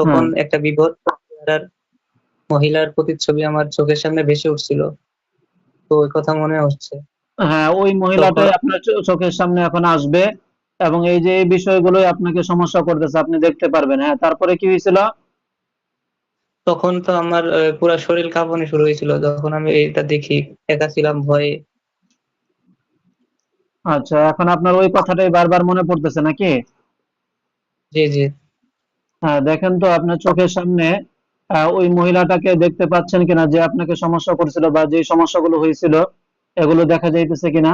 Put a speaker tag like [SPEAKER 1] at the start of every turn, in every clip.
[SPEAKER 1] তখন
[SPEAKER 2] হ্যাঁ
[SPEAKER 1] একটা বিভৎস চেহারার মহিলার প্রতিচ্ছবি আমার চোখের সামনে ভেসে উঠছিল। তো ওই কথা মনে হচ্ছে।
[SPEAKER 2] হ্যাঁ, ওই
[SPEAKER 1] তখন
[SPEAKER 2] মহিলাটাই আপনার চোখের সামনে এখন আসবে, এবং এই যে এই বিষয়গুলোই আপনাকে সমস্যা করতেছে, আপনি দেখতে পারবেন। হ্যাঁ, তারপরে কি হয়েছিল?
[SPEAKER 1] তখন তো আমার পুরা শরীর কাঁপুনি শুরু হয়েছিল যখন আমি এটা দেখি। একা ছিলাম ভয়ে।
[SPEAKER 2] আচ্ছা, এখন আপনার ওই কথাটাই বারবার মনে পড়তেছে নাকি?
[SPEAKER 1] জি, জি।
[SPEAKER 2] হ্যাঁ, দেখেন তো আপনার চোখের সামনে ওই মহিলাটাকে দেখতে পাচ্ছেন কিনা, যে আপনাকে সমস্যা করছিল বা যে সমস্যাগুলো হয়েছিল এগুলো দেখা যাইতেছে কিনা।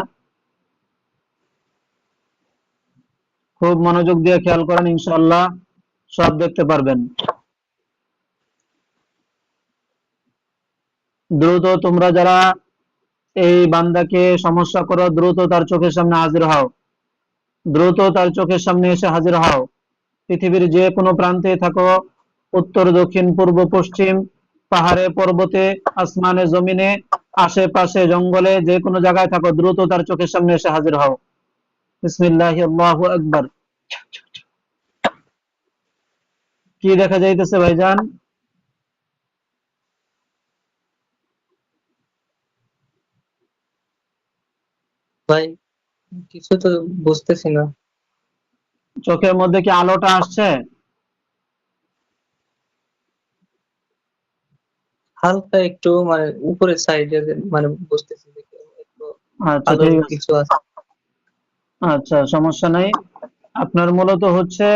[SPEAKER 2] খুব মনোযোগ দিয়ে খেয়াল করেন, ইনশাআল্লাহ সব দেখতে পারবেন। দ্রুত তোমরা যারা এই বান্দাকে সমস্যা করো, দ্রুত তার চোখের সামনে হাজির হও, দ্রুত তার চোখের সামনে এসে হাজির হও। পৃথিবীর যে কোনো প্রান্তে থাকো, উত্তর দক্ষিণ পূর্ব পশ্চিম, পাহাড়ে পর্বতে, আসমানে জমিনে, আশেপাশে জঙ্গলে, যে কোনো জায়গায় থাকো, দ্রুত তার চোখের সামনে এসে হাজির হও। বিসমিল্লাহি আল্লাহু আকবার। কি দেখা যাইতেছে ভাইজান?
[SPEAKER 1] ভাই কিছু তো বুঝতেছি না।
[SPEAKER 2] চোখের মধ্যে কি আলোটা আসছে?
[SPEAKER 1] হালকা একটু মানে উপরের সাইডে মানে বুঝতেছি যে একটু
[SPEAKER 2] আচ্ছা,
[SPEAKER 1] আলোর
[SPEAKER 2] ঠিক আছে।
[SPEAKER 1] কিছু আছে।
[SPEAKER 2] আচ্ছা, সমস্যা নাই। আপনার মূলত হচ্ছে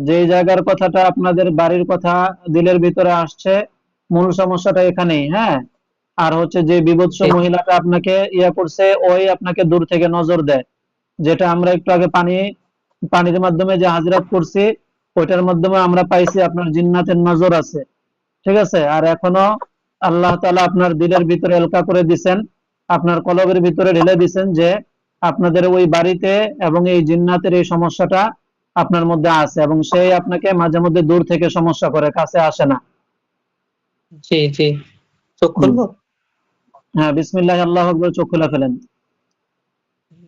[SPEAKER 2] যে জায়গার কথাটা, আপনাদের বাড়ির কথা দিলের ভিতরে আসছে, মূল সমস্যাটা এখানেই। হ্যাঁ, আর হচ্ছে যে বিভৎস
[SPEAKER 1] জি,
[SPEAKER 2] মহিলাটা আপনাকে ইয়া করছে, ওই আপনাকে দূর থেকে নজর দেয়, যেটা আমরা একটু আগে পানির মাধ্যমে যে হাজিরাত করছি, ওইটার মাধ্যমে আমরা পাইছি আপনার জিন্নাতের নজর আছে। ঠিক আছে, আর এখনো আল্লাহ তাআলা আপনার দিলের ভিতরে এলকা করে দিছেন, আপনার কলবের ভিতরে ঢেলে দিছেন যে আপনাদের ওই বাড়িতে এবং এই জিন্নাতের এই সমস্যাটা আপনার মধ্যে আছে, এবং সেই আপনাকে মাঝে মধ্যে দূর থেকে সমস্যা করে, কাছে আসে না।
[SPEAKER 1] জি, জি। চোখ
[SPEAKER 2] হুম।
[SPEAKER 1] খুলবো?
[SPEAKER 2] হ্যাঁ, বিসমিল্লাহ আল্লাহু আকবার, চোখ খুলে ফেলেন।